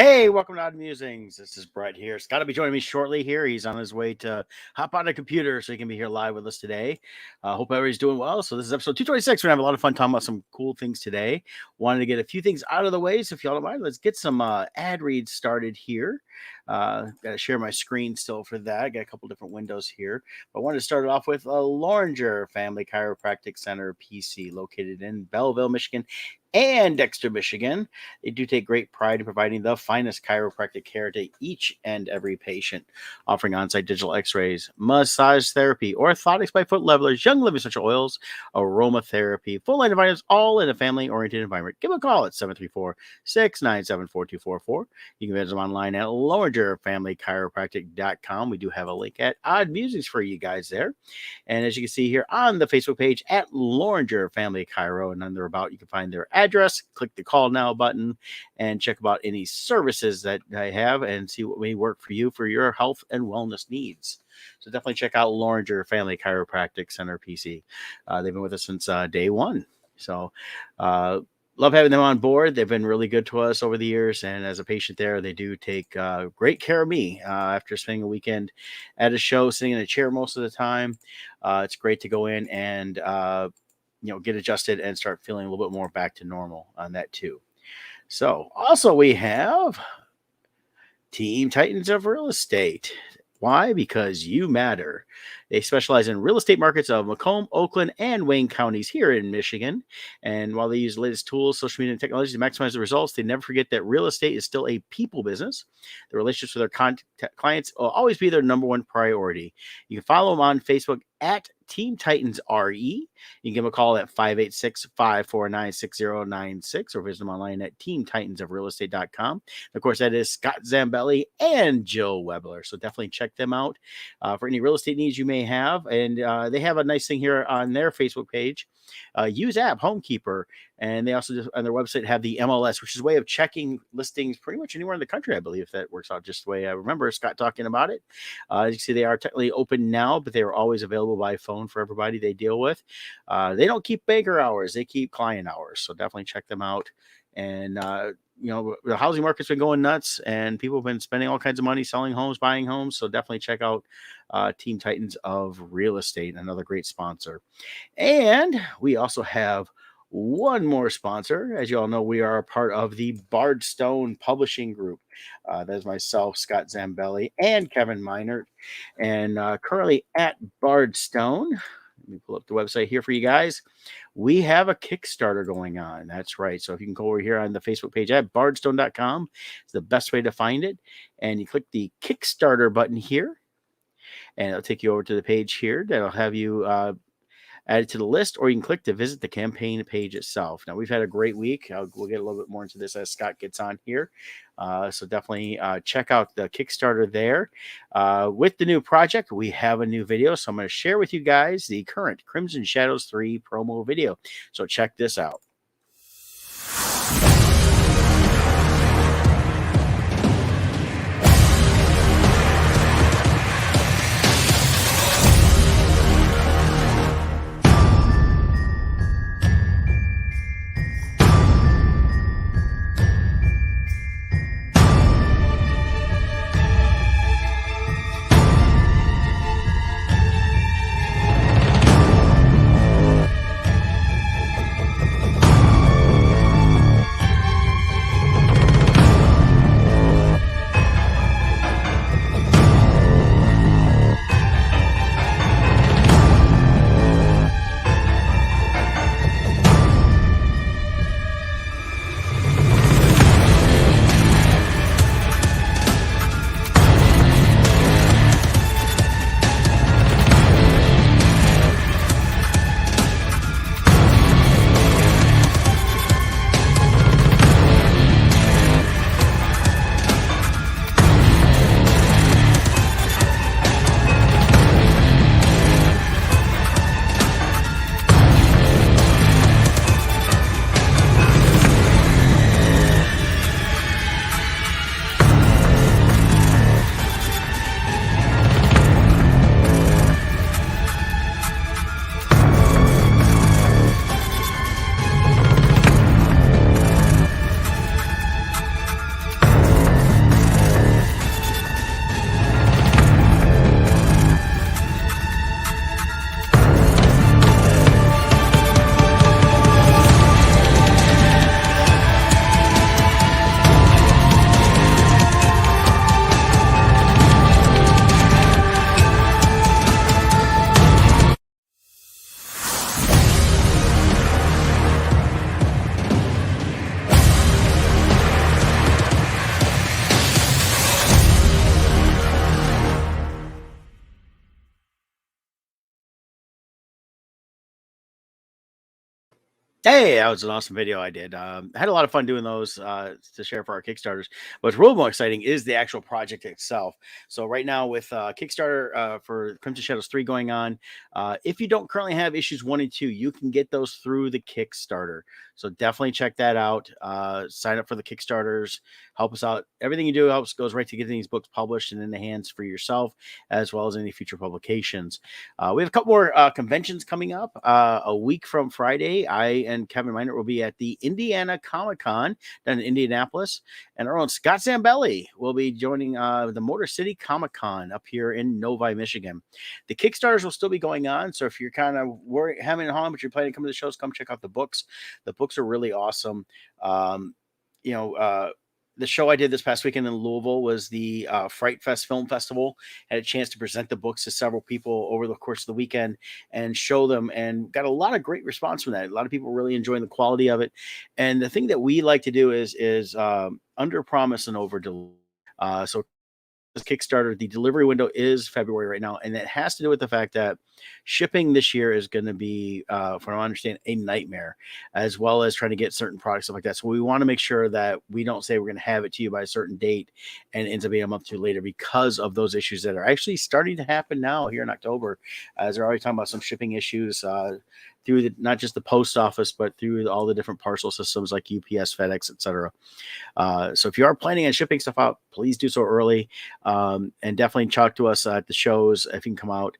Hey, welcome to Odd Musings. This is Brett here. Scott will be joining me shortly here. He's on his way to hop on a computer so he can be here live with us today. Hope everybody's doing well. So this is episode 226. We're going to have a lot of fun talking about some cool things today. Wanted to get a few things out of the way. So if y'all don't mind, let's get some ad reads started here. Got to share my screen still for that. I got a couple different windows here. But I wanted to start it off with a Loringer Family Chiropractic Center PC located in Belleville, Michigan, and Dexter, Michigan. They do take great pride in providing the finest chiropractic care to each and every patient, offering on-site digital x-rays, massage therapy, orthotics by foot levelers, young living essential oils, aromatherapy, full line of vitamins, all in a family-oriented environment. Give them a call at 734-697-4244. You can visit them online at LoringerFamilyChiropractic.com. We do have a link at Odd Musings for you guys there. And as you can see here on the Facebook page at Loringer Family Chiro, and under about, you can find their address, click the call now button, and check about any services that I have and see what may work for you for your health and wellness needs. So definitely check out Loringer Family Chiropractic Center PC. They've been with us since day one. So love having them on board. They've been really good to us over the years. And as a patient there, they do take great care of me after spending a weekend at a show, sitting in a chair most of the time. It's great to go in and get adjusted and start feeling a little bit more back to normal on that too. So also we have Team Titans of Real Estate. Why? Because you matter. They specialize in real estate markets of Macomb, Oakland, and Wayne counties here in Michigan. And while they use the latest tools, social media, and technology to maximize the results, they never forget that real estate is still a people business. The relationships with their clients will always be their number one priority. You can follow them on Facebook at Team Titans RE. You can give them a call at 586-549-6096 or visit them online at teamtitansofrealestate.com. Of course, that is Scott Zambelli and Jill Webler. So definitely check them out for any real estate needs you may have. And they have a nice thing here on their Facebook page. Use app Homekeeper. And they also just on their website have the MLS, which is a way of checking listings pretty much anywhere in the country, I believe, if that works out just the way I remember Scott talking about it. As you can see, they are technically open now, but they are always available by phone for everybody they deal with. They don't keep banker hours, they keep client hours. So definitely check them out. And the housing market's been going nuts and people have been spending all kinds of money selling homes, buying homes. So definitely check out Team Titans of Real Estate, another great sponsor. And we also have one more sponsor. As you all know, we are a part of the Bardstone Publishing Group. That is myself, Scott Zambelli, and Kevin Meinert. And currently at Bardstone, let me pull up the website here for you guys. We have a Kickstarter going on. That's right. So if you can go over here on the Facebook page at bardstone.com, it's the best way to find it. And you click the Kickstarter button here, and it'll take you over to the page here. That'll have you add it to the list, or you can click to visit the campaign page itself. Now, we've had a great week. We'll get a little bit more into this as Scott gets on here. So definitely check out the Kickstarter there. With the new project, we have a new video. So I'm going to share with you guys the current Crimson Shadows 3 promo video. So check this out. Hey, that was an awesome video I did. I had a lot of fun doing those to share for our Kickstarters. What's really more exciting is the actual project itself. So right now with Kickstarter for Crimson Shadows 3 going on, if you don't currently have issues 1 and 2, you can get those through the Kickstarter. So definitely check that out. Sign up for the Kickstarters. Help us out. Everything you do helps goes right to getting these books published and in the hands for yourself, as well as any future publications. We have a couple more conventions coming up. A week from Friday, I and Kevin Miner will be at the Indiana Comic Con down in Indianapolis, and our own Scott Zambelli will be joining the Motor City Comic Con up here in Novi, Michigan. The Kickstarters will still be going on, so if you're kind of worried, having a home, but you're planning to come to the shows, come check out the books. The books are really awesome. Um, you know, the show I did this past weekend in Louisville was the Fright Fest Film Festival. Had a chance to present the books to several people over the course of the weekend and show them, and got a lot of great response from that. A lot of people really enjoying the quality of it. And the thing that we like to do is under promise and over deliver. So Kickstarter, the delivery window is February right now, and it has to do with the fact that shipping this year is going to be, from what I understand, a nightmare, as well as trying to get certain products stuff like that. So we want to make sure that we don't say we're going to have it to you by a certain date and it ends up being a month too later because of those issues that are actually starting to happen now here in October, as they're already talking about some shipping issues. Through not just the post office, but through all the different parcel systems like UPS, FedEx, etc. So if you are planning on shipping stuff out, please do so early, and definitely talk to us at the shows if you can come out.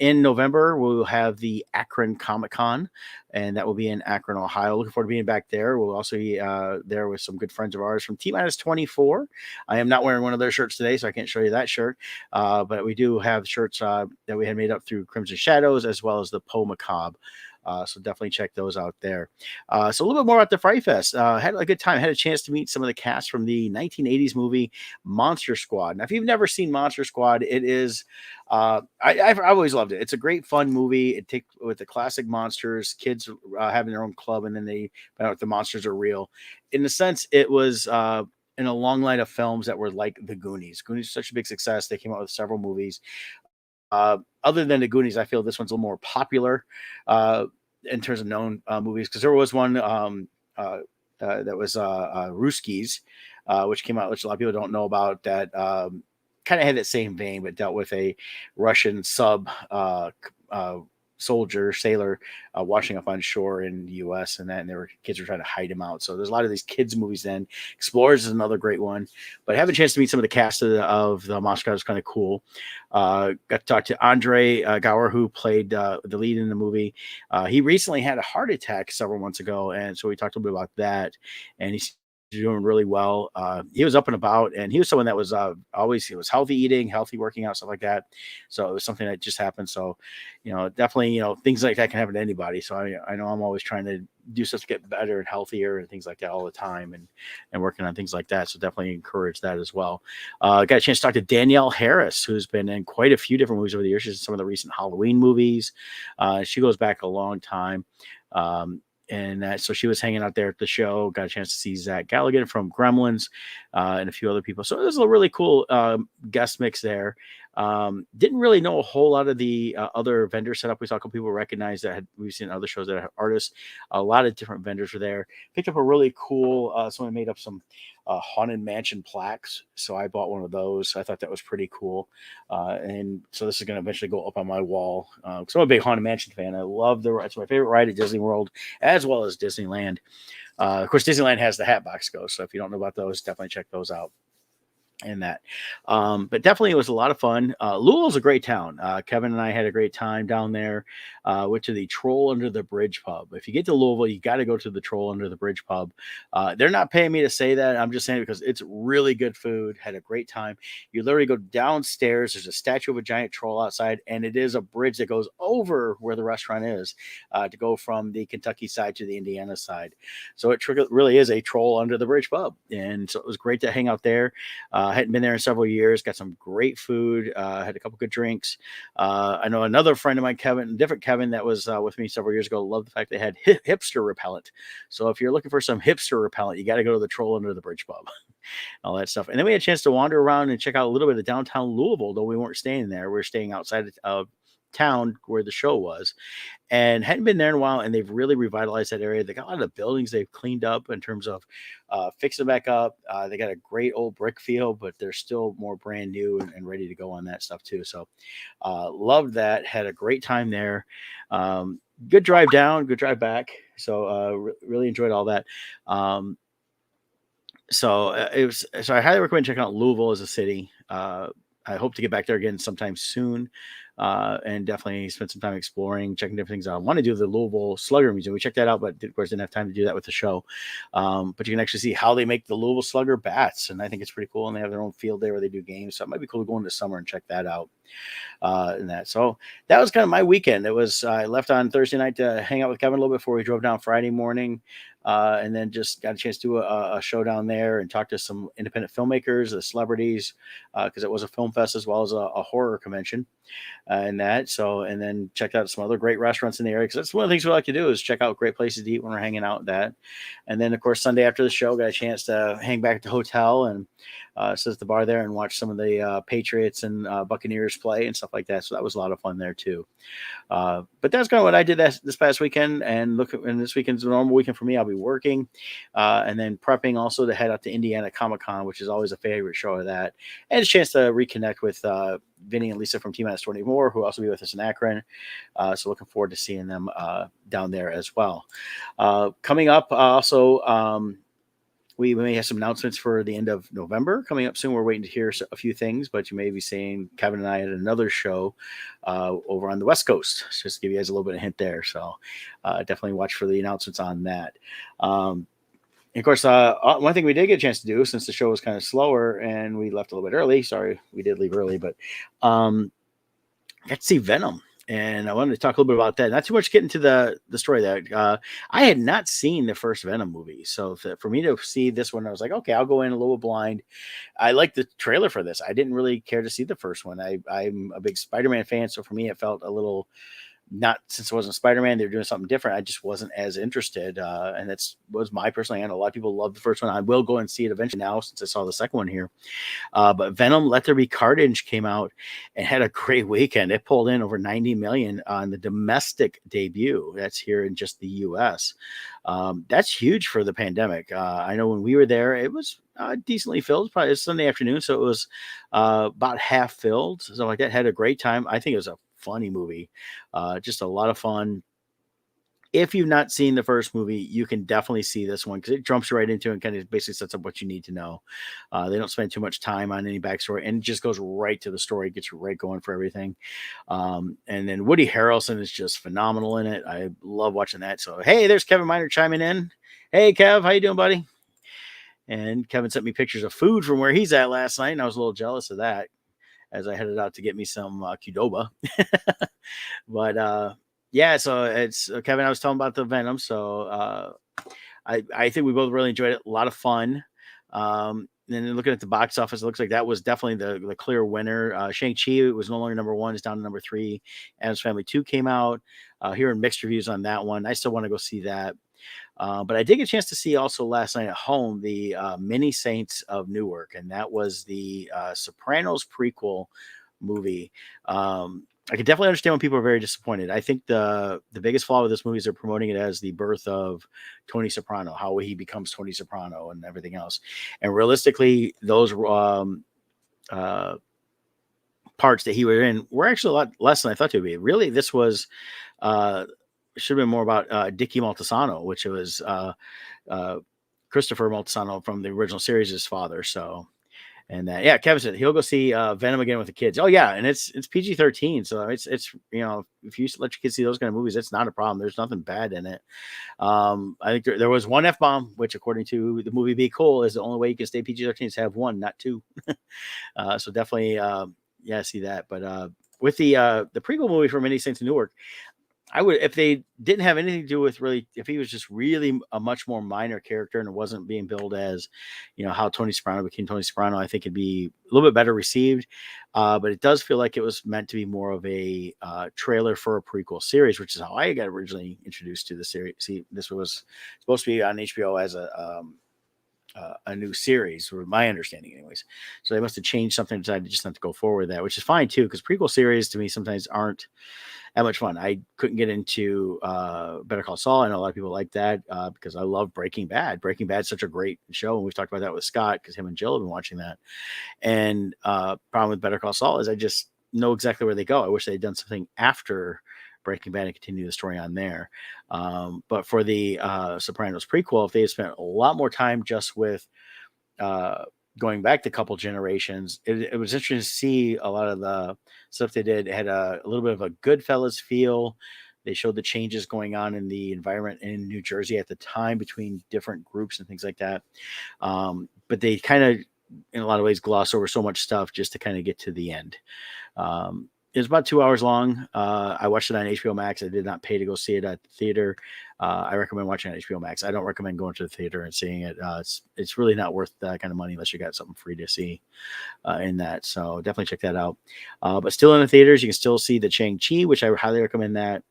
In November, we'll have the Akron Comic Con, and that will be in Akron, Ohio. Looking forward to being back there. We'll also be there with some good friends of ours from T Minus 24. I am not wearing one of their shirts today, so I can't show you that shirt. But we do have shirts that we had made up through Crimson Shadows as well as the Poe Macabre. So definitely check those out there. So a little bit more about the Fright Fest. Had a good time. Had a chance to meet some of the cast from the 1980s movie Monster Squad. Now, if you've never seen Monster Squad, it is I've always loved it. It's a great fun movie. It takes with the classic monsters, kids having their own club, and then they find out the monsters are real. In a sense, it was. In a long line of films that were like the Goonies. Goonies was such a big success. They came out with several movies. Other than the Goonies, I feel this one's a little more popular in terms of known movies, because there was one that was Ruskies, which came out, which a lot of people don't know about, that kind of had that same vein, but dealt with a Russian sub soldier, sailor, washing up on shore in the U.S. and that, and kids were trying to hide him out. So there's a lot of these kids movies. Then Explorers is another great one, but having a chance to meet some of the cast of the Moscow was kind of cool. Got to talk to Andre Gower, who played the lead in the movie. He recently had a heart attack several months ago, and so we talked a little bit about that, and he's doing really well. He was up and about, and he was someone that was always, he was healthy eating, healthy working out, stuff like that. So it was something that just happened. So, definitely, things like that can happen to anybody. So I know I'm always trying to do stuff to get better and healthier and things like that all the time, and working on things like that. So definitely encourage that as well. Got a chance to talk to Danielle Harris, who's been in quite a few different movies over the years. She's in some of the recent Halloween movies. She goes back a long time. And so she was hanging out there at the show. Got a chance to see Zach Galligan from Gremlins, and a few other people. So it was a really cool guest mix there. Didn't really know a whole lot of the other vendor setup. We saw a couple people recognize that we've seen other shows that have artists. A lot of different vendors were there. Picked up a really cool. Someone made up some Haunted Mansion plaques, so I bought one of those. I thought that was pretty cool, and so this is going to eventually go up on my wall. So I'm a big Haunted Mansion fan. I love it's my favorite ride at Disney World as well as Disneyland. Of course, Disneyland has the Hatbox Ghost, so if you don't know about those, definitely check those out. And that, but definitely it was a lot of fun. Louisville's a great town. Kevin and I had a great time down there. Went to the Troll Under the Bridge pub. If you get to Louisville, you got to go to the Troll Under the Bridge pub. They're not paying me to say that. I'm just saying it because it's really good food. Had a great time. You literally go downstairs. There's a statue of a giant troll outside, and it is a bridge that goes over where the restaurant is, to go from the Kentucky side to the Indiana side. So it really is a Troll Under the Bridge pub, and so it was great to hang out there. Hadn't been there in several years. Got some great food. Had a couple good drinks. I know another friend of mine, Kevin, different Kevin, that was with me several years ago. Loved the fact they had hipster repellent. So if you're looking for some hipster repellent, you got to go to the Troll Under the Bridge pub. All that stuff. And then we had a chance to wander around and check out a little bit of downtown Louisville, though we weren't staying there. We were staying outside of town where the show was, and hadn't been there in a while. And they've really revitalized that area. They got a lot of the buildings they've cleaned up in terms of fixing them back up. They got a great old brick field, but they're still more brand new and ready to go on that stuff too. So loved that. Had a great time there. Good drive down, good drive back. So really enjoyed all that. Um, it was. So I highly recommend checking out Louisville as a city. I hope to get back there again sometime soon, and definitely spend some time exploring, checking different things out. I want to do the Louisville Slugger Museum. We checked that out, but of course didn't have time to do that with the show. But you can actually see how they make the Louisville Slugger bats, and I think it's pretty cool. And they have their own field day where they do games, so it might be cool to go in the summer and check that out. And that. So that was kind of my weekend. It was I left on Thursday night to hang out with Kevin a little bit before we drove down Friday morning, and then just got a chance to do a show down there and talk to some independent filmmakers, the celebrities, because it was a film fest as well as a horror convention, and that. So and then checked out some other great restaurants in the area because that's one of the things we like to do is check out great places to eat when we're hanging out. That, and then of course Sunday after the show, got a chance to hang back at the hotel and sit at the bar there and watch some of the Patriots and Buccaneers play and stuff like that. So that was a lot of fun there too. But that's kind of what I did this past weekend. And and this weekend's a normal weekend for me. I'll be working and then prepping also to head out to Indiana Comic-Con, which is always a favorite show of that. And a chance to reconnect with Vinny and Lisa from T-Minus 24, who will also be with us in Akron. So looking forward to seeing them down there as well. Coming up also, we may have some announcements for the end of November coming up soon. We're waiting to hear a few things, but you may be seeing Kevin and I at another show over on the West Coast. Just to give you guys a little bit of hint there. So definitely watch for the announcements on that. Of course, one thing we did get a chance to do since the show was kind of slower and we left a little bit early. Sorry, we did leave early, but got to see Venom. And I wanted to talk a little bit about that. Not too much get into the story there. I had not seen the first Venom movie. So for me to see this one, I was like, okay, I'll go in a little blind. I liked the trailer for this. I didn't really care to see the first one. I'm a big Spider-Man fan. So for me, it felt a little, not since it wasn't Spider-Man, they were doing something different. I just wasn't as interested. And that's was my personal, I know a lot of people love the first one. I will go and see it eventually now since I saw the second one here. But Venom Let There Be Carnage came out and had a great weekend. It pulled in over 90 million on the domestic debut. That's here in just the US. That's huge for the pandemic. I know when we were there, it was decently filled. Probably it was Sunday afternoon, so it was about half filled. So like that, had a great time. I think it was a funny movie, just a lot of fun. If you've not seen the first movie, you can definitely see this one because it jumps right into it and kind of basically sets up what you need to know. They don't spend too much time on any backstory and it just goes right to the story, gets right going for everything. And then Woody Harrelson is just phenomenal in it. I love watching that. So, hey, there's Kevin Miner chiming in. Hey, Kev, how you doing, buddy? And Kevin sent me pictures of food from where he's at last night, and I was a little jealous of that as I headed out to get me some Qdoba. But yeah, so it's Kevin. I was telling about the Venom, so I think we both really enjoyed it. A lot of fun. And then looking at the box office, it looks like that was definitely the clear winner. Shang-Chi was no longer number one; it's down to number 3. Addams Family 2 came out. Hearing mixed reviews on that one. I still want to go see that. But I did get a chance to see also last night at home the Many Saints of Newark, and that was the Sopranos prequel movie. I can definitely understand when people are very disappointed. I think the biggest flaw with this movie is they're promoting it as the birth of Tony Soprano, how he becomes Tony Soprano and everything else. And realistically, those parts that he was in were actually a lot less than I thought they would be. Really, this was should have been more about Dickie Maltasano, which was Christopher Maltasano from the original series, his father. So, and yeah, Kevin said he'll go see Venom again with the kids. Oh yeah, and it's PG-13, so it's if you let your kids see those kind of movies, it's not a problem. There's nothing bad in it. I think there was one F-bomb, which according to the movie Be Cool is the only way you can stay PG-13 is to have one, not two. So definitely, yeah, see that. But with the prequel movie for Many Saints of Newark, I would, if they didn't have anything to do with really, if he was just really a much more minor character and it wasn't being billed as, how Tony Soprano became Tony Soprano, I think it'd be a little bit better received. But it does feel like it was meant to be more of a trailer for a prequel series, which is how I got originally introduced to the series. See, this was supposed to be on HBO as a new series, or my understanding, anyways. So they must have changed something, decided just not to go forward with that, which is fine too, because prequel series to me sometimes aren't that much fun. I couldn't get into Better Call Saul. I know a lot of people like that because I love Breaking Bad. Breaking Bad's such a great show, and we've talked about that with Scott because him and Jill have been watching that. And problem with Better Call Saul is I just know exactly where they go. I wish they'd done something after Breaking Bad and continue the story on there. But for the Sopranos prequel, if they had spent a lot more time just with uh, going back to a couple generations, it was interesting to see a lot of the stuff they did. It had a little bit of a Goodfellas feel. They showed the changes going on in the environment in New Jersey at the time between different groups and things like that. But they kind of, in a lot of ways, gloss over so much stuff just to kind of get to the end. It was about 2 hours long. I watched it on HBO Max. I did not pay to go see it at the theater. I recommend watching it on HBO Max. I don't recommend going to the theater and seeing it. It's really not worth that kind of money unless you got something free to see in that. So definitely check that out. But still in the theaters, you can still see the Shang-Chi, which I highly recommend that,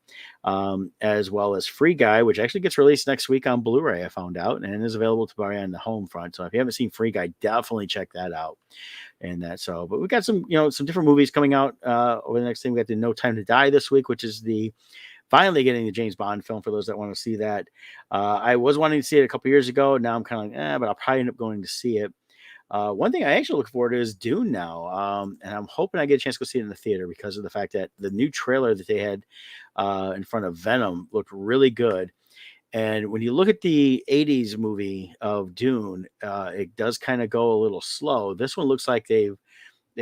as well as Free Guy, which actually gets released next week on Blu-ray, I found out, and is available to buy on the home front. So if you haven't seen Free Guy, definitely check that out. And that so, but we got some, some different movies coming out over the next thing. We got the No Time to Die this week, which is the finally getting the James Bond film for those that want to see that. I was wanting to see it a couple years ago. Now I'm kind of like, but I'll probably end up going to see it. One thing I actually look forward to is Dune now, and I'm hoping I get a chance to go see it in the theater because of the fact that the new trailer that they had in front of Venom looked really good. And when you look at the 80s movie of Dune, it does kind of go a little slow. This one looks like they've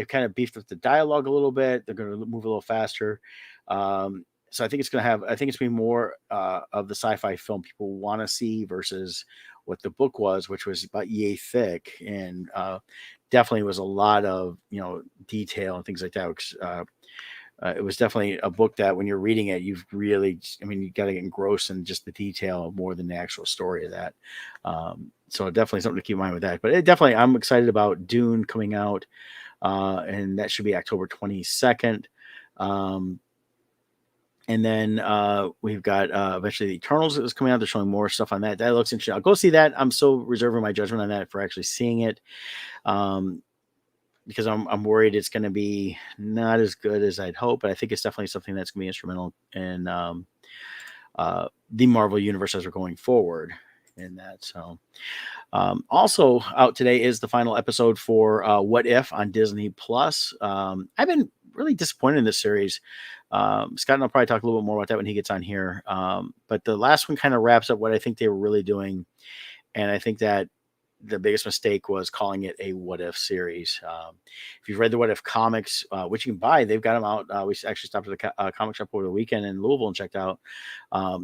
kind of beefed up the dialogue a little bit. They're going to move a little faster. So I think it's going to have, I think it's going to be more of the sci-fi film people want to see versus what the book was, which was about yay thick and definitely was a lot of, detail and things like that. It was definitely a book that when you're reading it, you've really, I mean, you got to get engrossed in just the detail more than the actual story of that. So definitely something to keep in mind with that. But I'm excited about Dune coming out, and that should be October 22nd. And then we've got eventually the Eternals is coming out. They're showing more stuff on that. That looks interesting. I'll go see that. I'm still reserving my judgment on that for actually seeing it. Because I'm worried it's going to be not as good as I'd hope, but I think it's definitely something that's going to be instrumental in the Marvel universe as we're going forward in that. So, also out today is the final episode for What If on Disney Plus. I've been really disappointed in this series. Scott and I'll probably talk a little bit more about that when he gets on here. But the last one kind of wraps up what I think they were really doing, and I think that the biggest mistake was calling it a What If series. If you've read the What If comics, which you can buy, they've got them out. We actually stopped at a comic shop over the weekend in Louisville and checked out.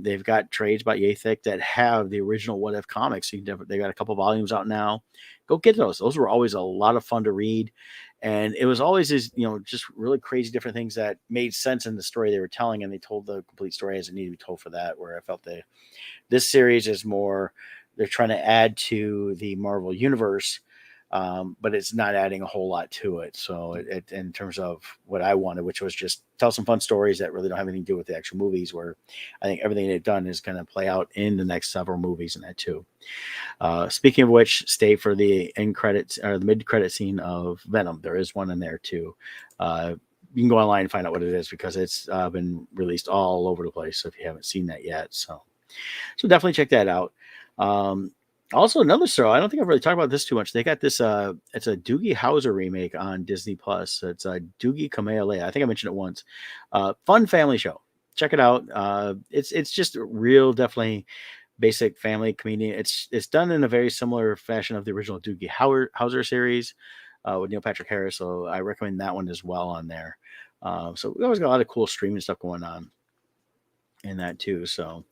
They've got trades about yay thick that have the original What If comics. So they got a couple volumes out now. Go get those. Those were always a lot of fun to read. And it was always these, just really crazy different things that made sense in the story they were telling. And they told the complete story as it needed to be told for that, where I felt this series is more, they're trying to add to the Marvel universe, but it's not adding a whole lot to it. So it in terms of what I wanted, which was just tell some fun stories that really don't have anything to do with the actual movies, where I think everything they've done is going to play out in the next several movies and that too. Speaking of which, stay for the end credits or the mid credit scene of Venom. There is one in there too. You can go online and find out what it is because it's been released all over the place. So if you haven't seen that yet, so definitely check that out. Also another show, I don't think I've really talked about this too much. They got this it's a Doogie Howser remake on Disney Plus. It's a Doogie Kamehameha. I think I mentioned it once. Fun family show. Check it out. It's just a real, definitely basic family comedian. It's done in a very similar fashion of the original Doogie Howser series with Neil Patrick Harris. So I recommend that one as well on there. So we always got a lot of cool streaming stuff going on in that too. So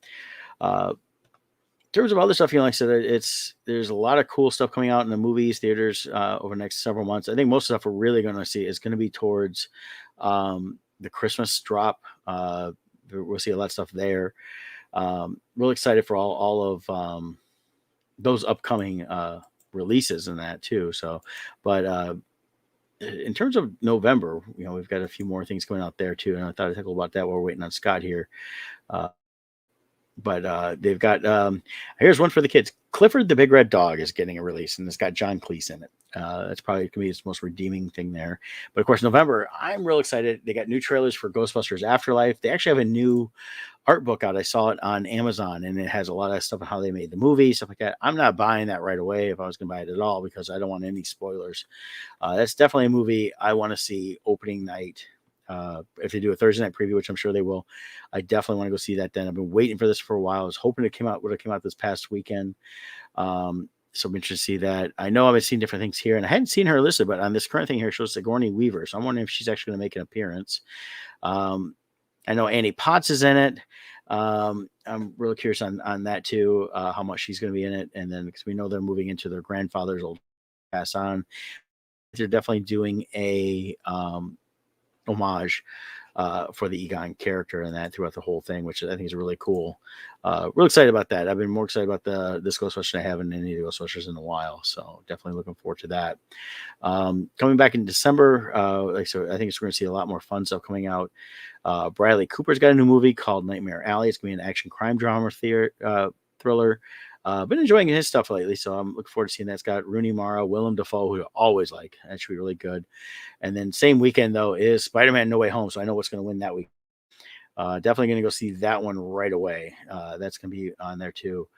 in terms of other stuff, like I said, there's a lot of cool stuff coming out in the movies, theaters over the next several months. I think most of the stuff we're really going to see is going to be towards the Christmas drop. We'll see a lot of stuff there. Really excited for all of those upcoming releases and that too. So, but in terms of November, we've got a few more things coming out there too. And I thought I'd talk about that while we're waiting on Scott here. But they've got here's one for the kids. Clifford the Big Red Dog is getting a release, and it's got John Cleese in it. That's probably going to be its most redeeming thing there. But of course, November, I'm real excited. They got new trailers for Ghostbusters Afterlife. They actually have a new art book out. I saw it on Amazon, and it has a lot of stuff on how they made the movie, stuff like that. I'm not buying that right away if I was going to buy it at all, because I don't want any spoilers. That's definitely a movie I want to see opening night. If they do a Thursday night preview, which I'm sure they will, I definitely want to go see that then. I've been waiting for this for a while. I was hoping it would have came out this past weekend. So I'm interested to see that. I know I've seen different things here, and I hadn't seen her listed, but on this current thing here, it shows Sigourney Weaver. So I'm wondering if she's actually going to make an appearance. I know Annie Potts is in it. I'm really curious on that too, how much she's going to be in it. And then, because we know they're moving into their grandfather's old pass on, they're definitely doing a homage for the Egon character and that throughout the whole thing, which I think is really cool. Real excited about that. I've been more excited about this Ghostbusters than I haven't in any of the Ghostbusters in a while. So definitely looking forward to that. Coming back in December, so I think we're going to see a lot more fun stuff coming out. Bradley Cooper's got a new movie called Nightmare Alley. It's going to be an action crime drama thriller. Been enjoying his stuff lately, so I'm looking forward to seeing that. It's got Rooney Mara, Willem Dafoe, who I always like. That should be really good. And then same weekend, though, is Spider-Man No Way Home, so I know what's going to win that week. Definitely going to go see that one right away. That's going to be on there, too.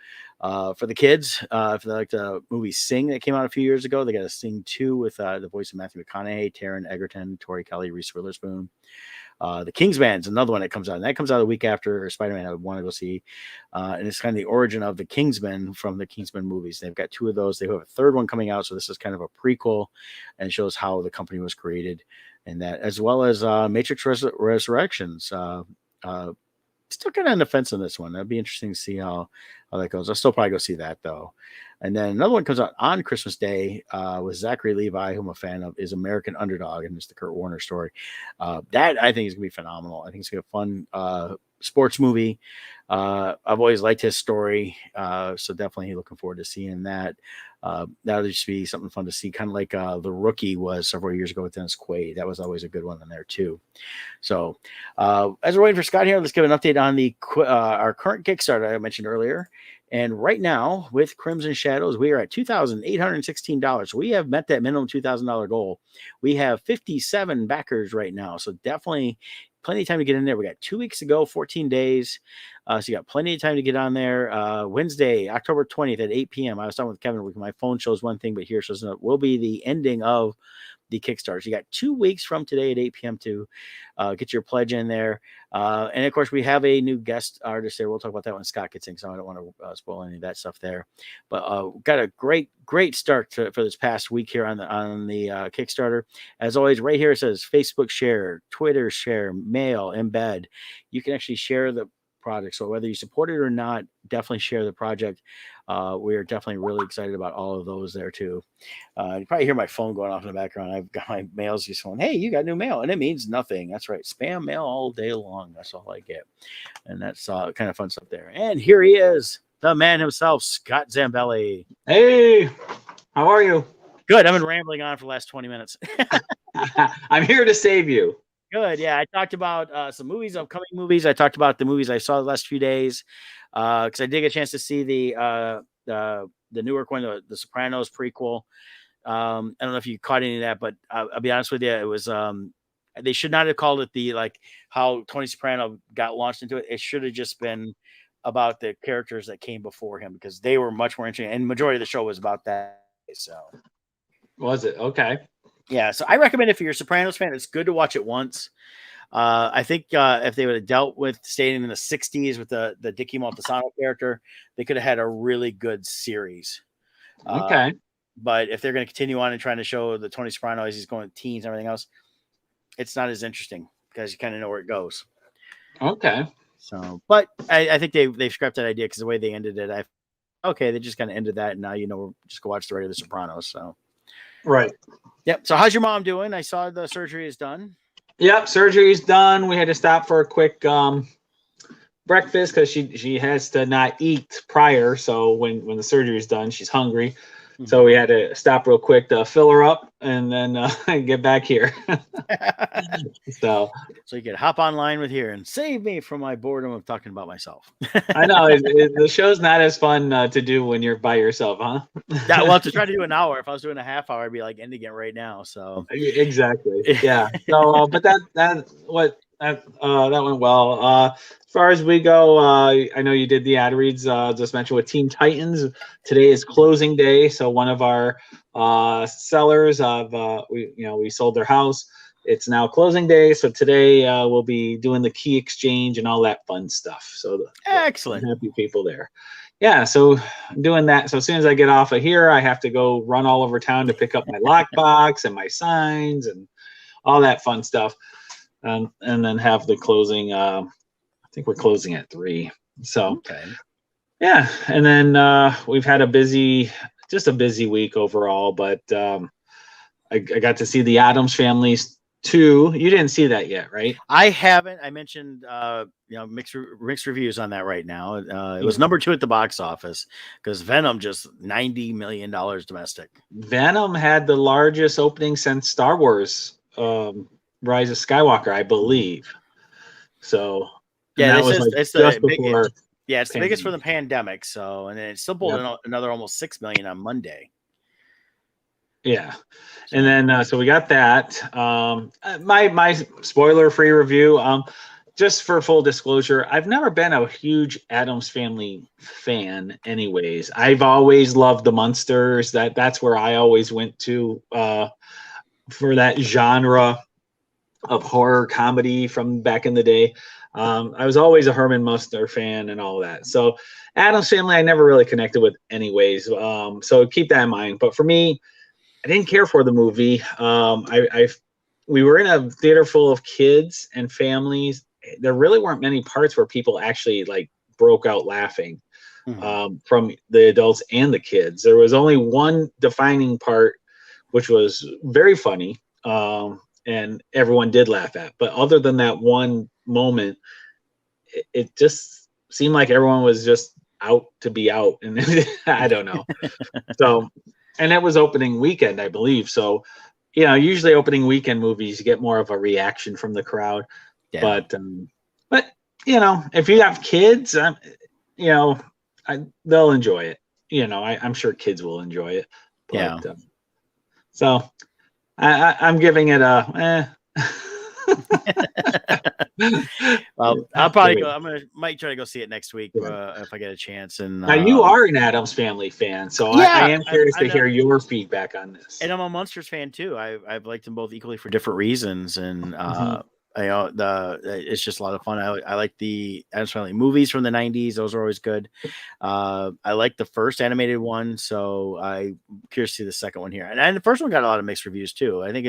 For the kids, if they like the movie Sing that came out a few years ago, they got a Sing 2 with the voice of Matthew McConaughey, Taron Egerton, Tori Kelly, Reese Witherspoon. The Kingsman's another one that comes out, and that comes out a week after Spider-Man. I would want to go see, and it's kind of the origin of the Kingsman from the Kingsman movies. They've got 2 of those. They have a third one coming out, so this is kind of a prequel, and shows how the company was created, and that, as well as Matrix Resurrections. Still kind of on the fence on this one. That'd be interesting to see how that goes. I'll still probably go see that, though. And then another one comes out on Christmas Day with Zachary Levi, who I'm a fan of, is American Underdog, and it's the Kurt Warner story. That I think is going to be phenomenal. I think it's going to be a fun sports movie. I've always liked his story, so definitely looking forward to seeing that. That'll just be something fun to see, kind of like The Rookie was several years ago with Dennis Quaid. That was always a good one in there, too. So as we're waiting for Scott here, let's give an update on our current Kickstarter I mentioned earlier. And right now, with Crimson Shadows, we are at $2,816. So we have met that minimum $2,000 goal. We have 57 backers right now. So definitely plenty of time to get in there. We got 2 weeks to go, 14 days. So you got plenty of time to get on there. Wednesday, October 20th at 8 p.m. I was talking with Kevin. My phone shows one thing, but here shows another. Will be the ending of the Kickstarter. So you got 2 weeks from today at 8 p.m. to get your pledge in there. And of course, we have a new guest artist there. We'll talk about that when Scott gets in, so I don't want to spoil any of that stuff there. But got a great start for this past week here on the Kickstarter. As always, right here it says Facebook share, Twitter share, mail, embed. You can actually share the project. So whether you support it or not, definitely share the project. We are definitely really excited about all of those there too. You probably hear my phone going off in the background. I've got my mails just going, hey, you got new mail. And it means nothing. That's right. Spam mail all day long. That's all I get. And that's kind of fun stuff there. And here he is, the man himself, Scott Zambelli. Hey, how are you? Good. I've been rambling on for the last 20 minutes. I'm here to save you. Good. Yeah. I talked about some movies, upcoming movies. I talked about the movies I saw the last few days. Because I did get a chance to see the Newark one, the Sopranos prequel. I don't know if you caught any of that, but I'll be honest with you, it was they should not have called it how Tony Soprano got launched into it. It should have just been about the characters that came before him, because they were much more interesting, and majority of the show was about that. So was it? Okay. Yeah, so I recommend it for your Sopranos fan. It's good to watch it once. I think if they would have dealt with staying in the 60s with the Dickie Moltisanti character, they could have had a really good series. Okay. But if they're going to continue on and trying to show the Tony Soprano as he's going to teens and everything else, it's not as interesting, because you kind of know where it goes. Okay. So, but I think they've scrapped that idea, because the way they ended it, they just kind of ended that, and now just go watch the regular Sopranos. So, right. Yep. So, how's your mom doing? I saw the surgery is done. Yep, surgery's done. We had to stop for a quick breakfast, because she has to not eat prior. So when the surgery's done, she's hungry. So we had to stop real quick to fill her up and then get back here. So So you could hop online with here and save me from my boredom of talking about myself. I know the show's not as fun to do when you're by yourself, huh? Well, to try to do an hour, if I was doing a half hour, I'd be like ending it right now. So Exactly. Yeah. So, but that went well. As far as we go, I know you did the ad reads. Just mentioned with Teen Titans. Today is closing day, so one of our sellers of we sold their house. It's now closing day, so today we'll be doing the key exchange and all that fun stuff. So excellent. happy people there. Yeah, so I'm doing that. So as soon as I get off of here, I have to go run all over town to pick up my lockbox and my signs and all that fun stuff, and then have the closing. I think we're closing at 3. So okay. Yeah, and then we've had a busy week overall. But I got to see the Addams Families 2. You didn't see that yet, right? I haven't. I mentioned mixed reviews on that right now. It was number 2 at the box office because Venom just $90 million domestic. Venom had the largest opening since Star Wars Rise of Skywalker, I believe. So yeah, it's the before. It's the biggest for the pandemic. So, and then it still pulled another almost 6 million on Monday. Yeah. And then so we got that. My spoiler-free review. Just for full disclosure, I've never been a huge Addams Family fan. Anyways, I've always loved the Munsters. That's where I always went to for that genre of horror comedy from back in the day. I was always a Herman Munster fan and all that. So Addams Family, I never really connected with, anyways. So keep that in mind. But for me, I didn't care for the movie. We were in a theater full of kids and families. There really weren't many parts where people actually like broke out laughing from the adults and the kids. There was only one defining part, which was very funny, and everyone did laugh at. But other than that one moment, it just seemed like everyone was just out to be out, and I don't know. So. And it was opening weekend, I believe. So, usually opening weekend movies, you get more of a reaction from the crowd. Yeah. But if you have kids, they'll enjoy it. I'm sure kids will enjoy it. But, so I'm giving it a. Well, I'll probably go. Might try to go see it next week if I get a chance. And now you are an Addams Family fan, so I am curious to hear your feedback on this. And I'm a Munsters fan too. I've liked them both equally for different reasons, and it's just a lot of fun. I like the Addams Family movies from the 90s; those are always good. I like the first animated one, so I'm curious to see the second one here. And the first one got a lot of mixed reviews too. I think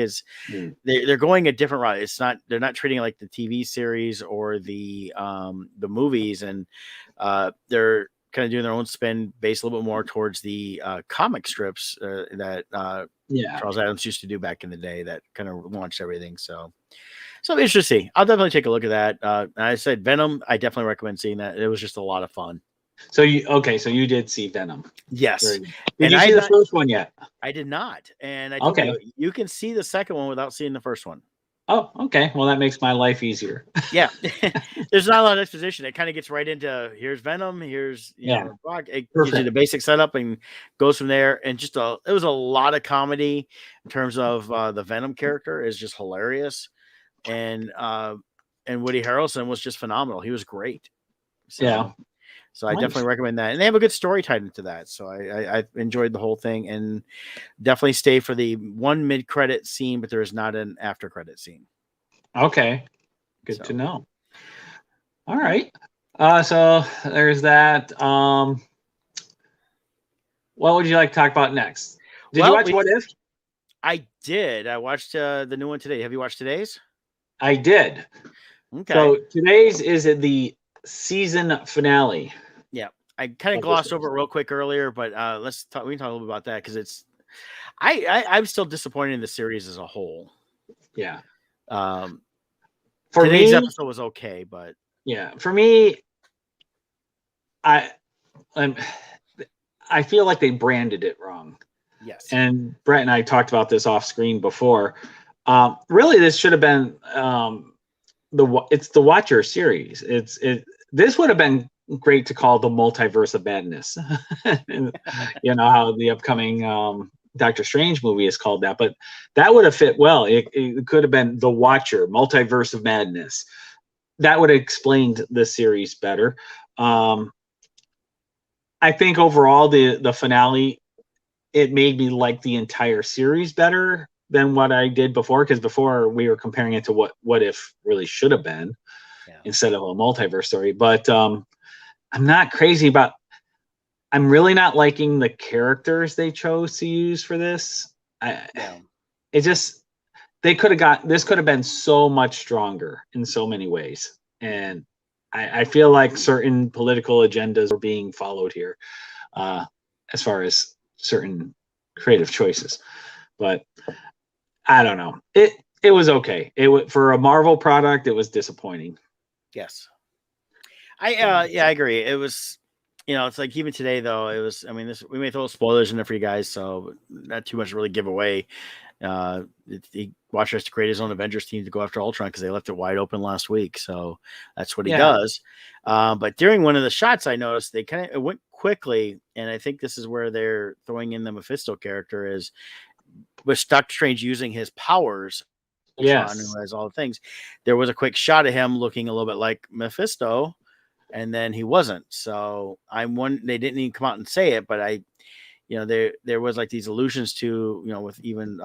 they're going a different route. They're not treating it like the TV series or the movies, and they're kind of doing their own spin based a little bit more towards the comic strips that Charles Addams used to do back in the day that kind of launched everything. So interesting. I'll definitely take a look at that. I said Venom. I definitely recommend seeing that. It was just a lot of fun. So you did see Venom? Yes. Did you see the first one yet? I did not. And I told you can see the second one without seeing the first one. Oh, okay. Well, that makes my life easier. Yeah. There's not a lot of exposition. It kind of gets right into here's Venom, here's Rock. It gives you the basic setup and goes from there. And it was a lot of comedy in terms of the Venom character is just hilarious. And Woody Harrelson was just phenomenal. He was great. So I definitely recommend that. And they have a good story tied into that. So I enjoyed the whole thing, and definitely stay for the one mid-credit scene, but there is not an after-credit scene. Okay. Good to know. All right. So there's that. What would you like to talk about next? Did you watch What If? I did. I watched the new one today. Have you watched today's? I did. Okay. So today's is the season finale. Yeah, I kind of glossed over it real quick earlier, but let's talk. We can talk a little bit about that because I'm still disappointed in the series as a whole. Yeah. For today's episode was okay, but for me, I feel like they branded it wrong. Yes. And Brett and I talked about this off screen before. Really, this should have been it's the Watcher series. This would have been great to call the Multiverse of Madness. And, you know how the upcoming Doctor Strange movie is called that, but that would have fit well. It could have been the Watcher, Multiverse of Madness. That would have explained the series better. I think overall the finale, it made me like the entire series better than what I did before, because before we were comparing it to what if really should have been Yeah. instead of a multiverse story. But I'm not crazy about. I'm really not liking the characters they chose to use for this. Yeah. It just they could have got this could have been so much stronger in so many ways, and I feel like certain political agendas are being followed here, as far as certain creative choices. But I don't know. It was okay. For a Marvel product, it was disappointing. Yes. I yeah, I agree. It was, it's like even today though, it was. I mean, this we may throw spoilers in there for you guys, so not too much to really give away. Watcher has to create his own Avengers team to go after Ultron because they left it wide open last week. So that's what he Yeah. does. But during one of the shots, I noticed they kind of it went quickly, and I think this is where they're throwing in the Mephisto character is with Doctor Strange using his powers. Ultron, Yes. who has all the things. There was a quick shot of him looking a little bit like Mephisto, and then he wasn't. So I'm one. They didn't even come out and say it, but there was like these allusions to with even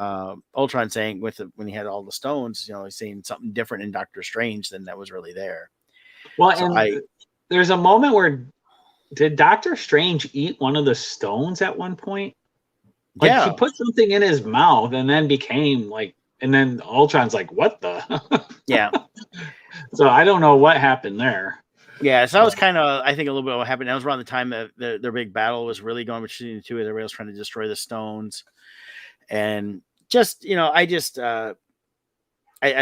Ultron saying when he had all the stones, he's saying something different in Doctor Strange than that was really there. Well, So and there's a moment where did Doctor Strange eat one of the stones at one point? Like yeah, he put something in his mouth and then became like, and then Ultron's like, "What the?" yeah. So I don't know what happened there. Yeah, so that was kind of, I think, a little bit of what happened. That was around the time that their big battle was really going between the two. Everybody was trying to destroy the stones, and just I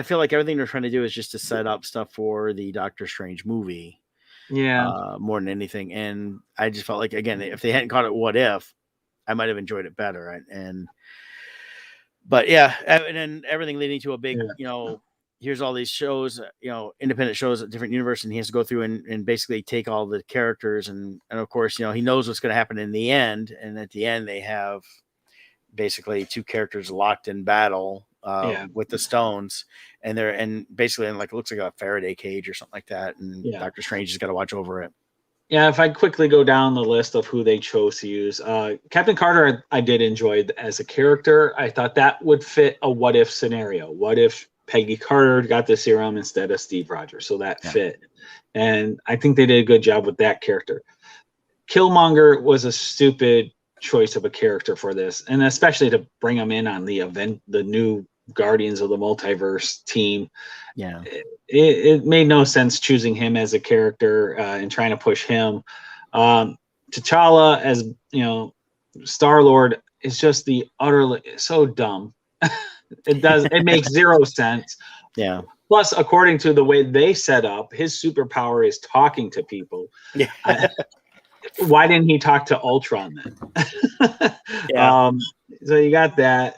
feel like everything they're trying to do is just to set up stuff for the Doctor Strange movie, Yeah. more than anything. And I just felt like, again, if they hadn't caught it, what if, I might have enjoyed it better. But yeah, and then everything leading to a big, here's all these shows, independent shows at different universes, and he has to go through and basically take all the characters, and of course, he knows what's going to happen in the end, and at the end they have basically two characters locked in battle with the stones, and they're basically in like it looks like a Faraday cage or something like that, and Doctor Strange has got to watch over it. Yeah, if I quickly go down the list of who they chose to use, Captain Carter, I did enjoy as a character. I thought that would fit a what if scenario. What if Peggy Carter got the serum instead of Steve Rogers? So that fit. And I think they did a good job with that character. Killmonger was a stupid choice of a character for this, and especially to bring him in on the new Guardians of the Multiverse team. Yeah. It made no sense choosing him as a character and trying to push him. T'Challa as Star-Lord is just the utterly so dumb. It makes zero sense. Yeah. Plus, according to the way they set up, his superpower is talking to people. Yeah. Why didn't he talk to Ultron then? Yeah. So you got that.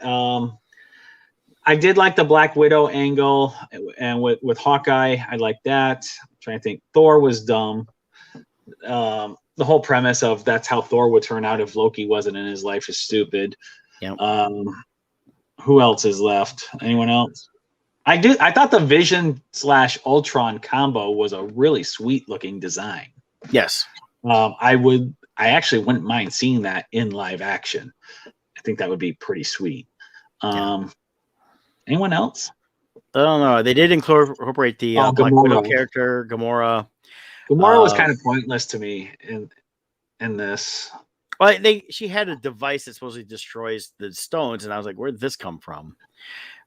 I did like the Black Widow angle, and with Hawkeye, I like that. I'm trying to think. Thor was dumb. The whole premise of that's how Thor would turn out if Loki wasn't in his life is stupid. Yeah. Who else is left? Anyone else? I thought the Vision / Ultron combo was a really sweet looking design. Yes. I actually wouldn't mind seeing that in live action. I think that would be pretty sweet. Anyone else? I don't know. They did incorporate the Black Widow character, Gamora. Gamora was kind of pointless to me in this. Well, she had a device that supposedly destroys the stones, and I was like, "Where did this come from?"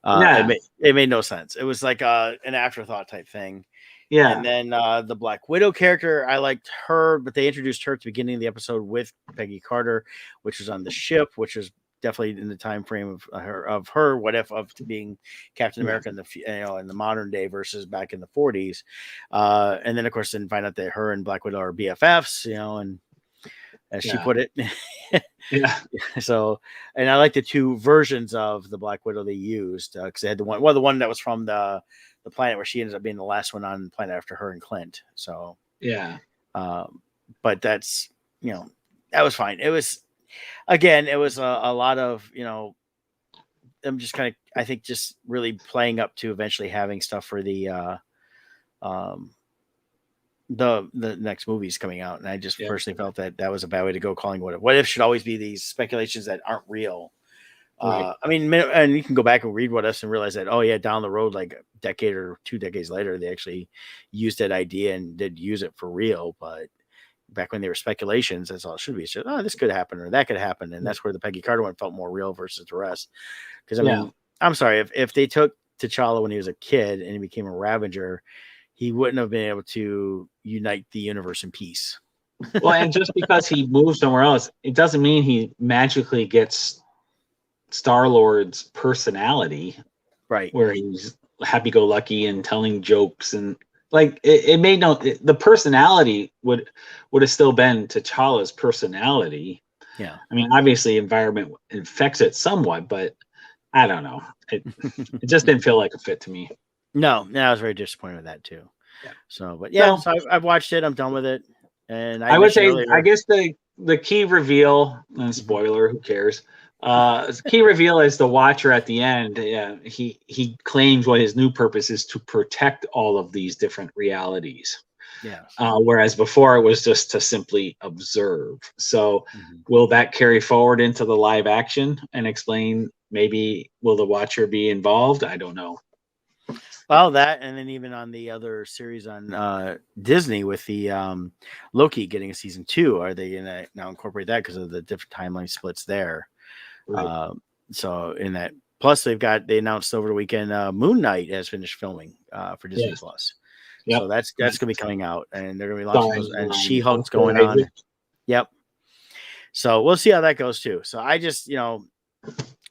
It made no sense. It was like an afterthought type thing. Yeah. And then the Black Widow character, I liked her, but they introduced her at the beginning of the episode with Peggy Carter, which was on the ship, which is definitely in the time frame of her what if of being Captain America in the modern day versus back in the 40s. And then of course find out that her and Black Widow are BFFs, and as she put it. Yeah. So, and I like the two versions of the Black Widow they used, because they had the one that was from the planet where she ended up being the last one on the planet after her and Clint. So, Yeah. um, but that's, that was fine. It was, again, it was a lot of, I'm just kind of, I think, just really playing up to eventually having stuff for um, the next movies coming out, and I just Yeah. personally felt that that was a bad way to go. Calling what if should always be these speculations that aren't real. Right. I mean, and you can go back and read what ifs and realize that, oh yeah, down the road, like a decade or 2 decades later, they actually used that idea and did use it for real. But back when they were speculations, that's all it should be. It's just, oh, this could happen or that could happen, and that's where the Peggy Carter one felt more real versus the rest. Because I Yeah. mean, I'm sorry, if they took T'Challa when he was a kid and he became a Ravager, he wouldn't have been able to unite the universe in peace. Well, and just because he moves somewhere else, it doesn't mean he magically gets Star-Lord's personality, Right. where he's happy-go-lucky and telling jokes, and like it made no, the personality would have still been T'Challa's personality. Yeah. I mean, obviously, environment affects it somewhat, but I don't know. It just didn't feel like a fit to me. No, I was very disappointed with that too. Yeah. So, but yeah, So so I've watched it. I'm done with it. And I I would mentioned say, I earlier, guess the key reveal, and Mhm. spoiler, who cares? Key reveal is the Watcher at the end. Yeah, he claims what his new purpose is to protect all of these different realities. Yes. Whereas before it was just to simply observe. So Mhm. will that carry forward into the live action and explain, maybe will the Watcher be involved? I don't know. Well, that, and then even on the other series on Disney with the Loki getting a season 2, are they gonna now incorporate that because of the different timeline splits there? Right. Um, so in that, plus they announced over the weekend Moon Knight has finished filming for Disney Yes. Plus. Yep. So that's gonna be coming out, and they're gonna be launching those. Starring And She Hulk's Oscar going on. Isaac. Yep. So we'll see how that goes too. So I just,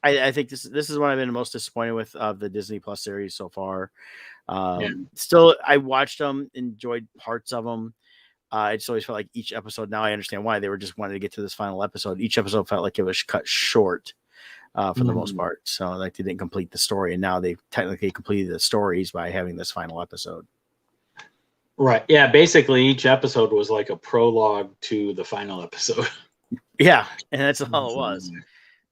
I think this is what I've been most disappointed with of the Disney Plus series so far. Yeah. Still, I watched them, enjoyed parts of them. I just always felt like each episode. Now I understand why they were just wanting to get to this final episode. Each episode felt like it was cut short for the most Mhm. part. So like they didn't complete the story, and now they've technically completed the stories by having this final episode. Right. Yeah. Basically, each episode was like a prologue to the final episode. Yeah, and that's all it was. Yeah.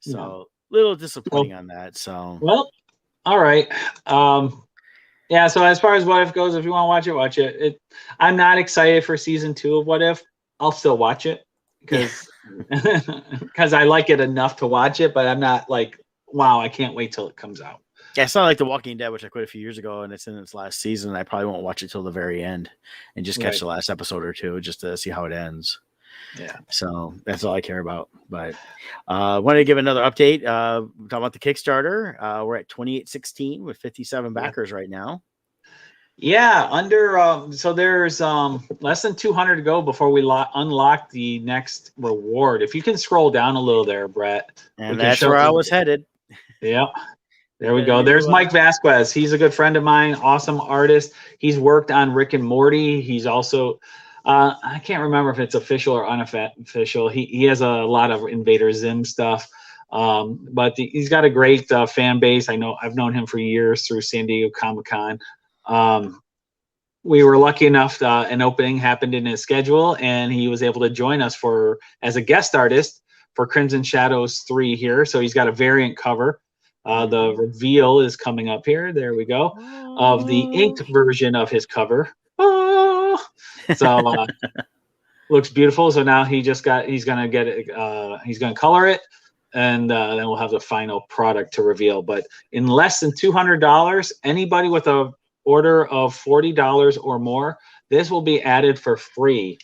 So little Well, disappointing on that. So well, all right. Yeah. So as far as What If goes, if you want to watch it, watch it. I'm not excited for season 2 of What If. I'll still watch it yeah. because I like it enough to watch it, but I'm not like, wow, I can't wait till it comes out. Yeah, it's not like The Walking Dead, which I quit a few years ago, and it's in its last season. I probably won't watch it till the very end and just catch Right. the last episode or two just to see how it ends. Yeah. So that's all I care about. But wanted to give another update. Talking about the Kickstarter. We're at 2816 with 57 Yeah. backers right now. Yeah, so there's less than 200 to go before we unlock the next reward. If you can scroll down a little there, Brett, we And can that's show where I you. was headed. Yeah, They've there we got a go. There's new Mike Vasquez. He's a good friend of mine, awesome artist. He's worked on Rick and Morty. He's also, I can't remember if it's official or unofficial. He has a lot of Invader Zim stuff. But he's got a great fan base. I've known him for years through San Diego Comic-Con. We were lucky enough, an opening happened in his schedule, and he was able to join us as a guest artist for Crimson Shadows 3 here. So he's got a variant cover. The reveal is coming up here. There we go, of the inked version of his cover. Oh! So looks beautiful. So now he's gonna get it. He's gonna color it, and then we'll have the final product to reveal. But in less than $200, anybody with a order of $40 or more, this will be added for free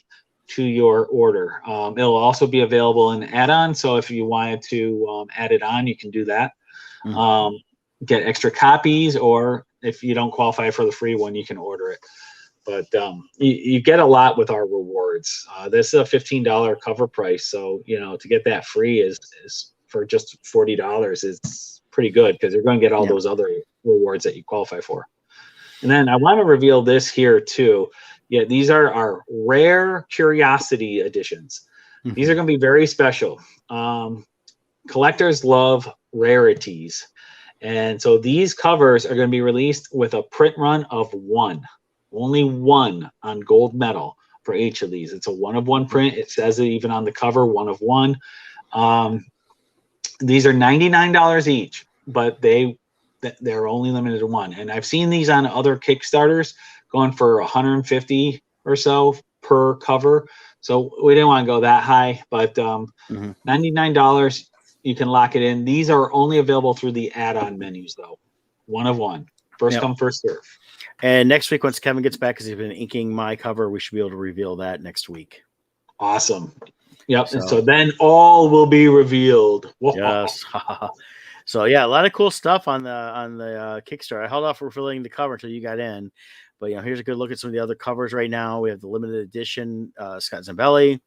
to your order. It'll also be available in add-on, so if you wanted to add it on, you can do that. Get extra copies, or if you don't qualify for the free one, you can order it. But you get a lot with our rewards. This is a $15 cover price, so to get that free is for just $40 is pretty good, because you're going to get all those other rewards that you qualify for. And then I want to reveal this here too. Yeah, these are our rare curiosity editions. These are going to be very special. Collectors love rarities. And so these covers are going to be released with a print run of one, only one on gold metal for each of these. It's a one of one print. It says it even on the cover, one of one. These are $99 each, but they're only limited to one. And I've seen these on other Kickstarters going for 150 or so per cover. So we didn't want to go that high, but $99, you can lock it in. These are only available through the add-on menus, though. One of one. First come, first serve. And next week, once Kevin gets back, because he's been inking my cover, we should be able to reveal that next week. Awesome. Yep. And so then all will be revealed. Yes. So yeah, a lot of cool stuff on the Kickstarter. I held off revealing the cover until you got in, but here's a good look at some of the other covers right now. We have the limited edition Scott Zambelli,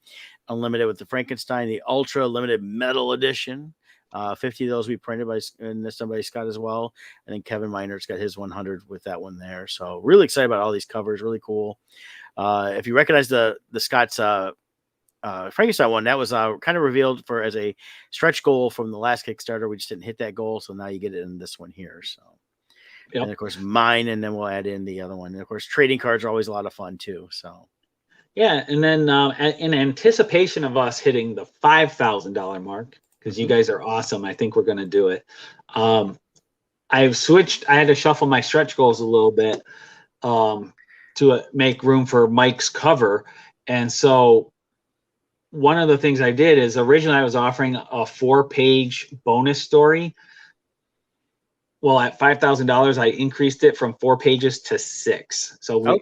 Unlimited with the Frankenstein, the Ultra Limited Metal Edition. 50 of those we printed and this done by Scott as well. And then Kevin Miner's got his 100 with that one there. So really excited about all these covers. Really cool. If you recognize the Scott's Frankenstein one, that was kind of revealed as a stretch goal from the last Kickstarter. We just didn't hit that goal, so now you get it in this one here. So, and of course mine, and then we'll add in the other one. And of course, trading cards are always a lot of fun too. So, yeah, and then in anticipation of us hitting the $5,000 mark, because you guys are awesome, I think we're going to do it. I've switched. I had to shuffle my stretch goals a little bit to make room for Mike's cover, and so. One of the things I did is originally I was offering a 4-page bonus story. Well, at $5,000, I increased it from 4 pages to 6. So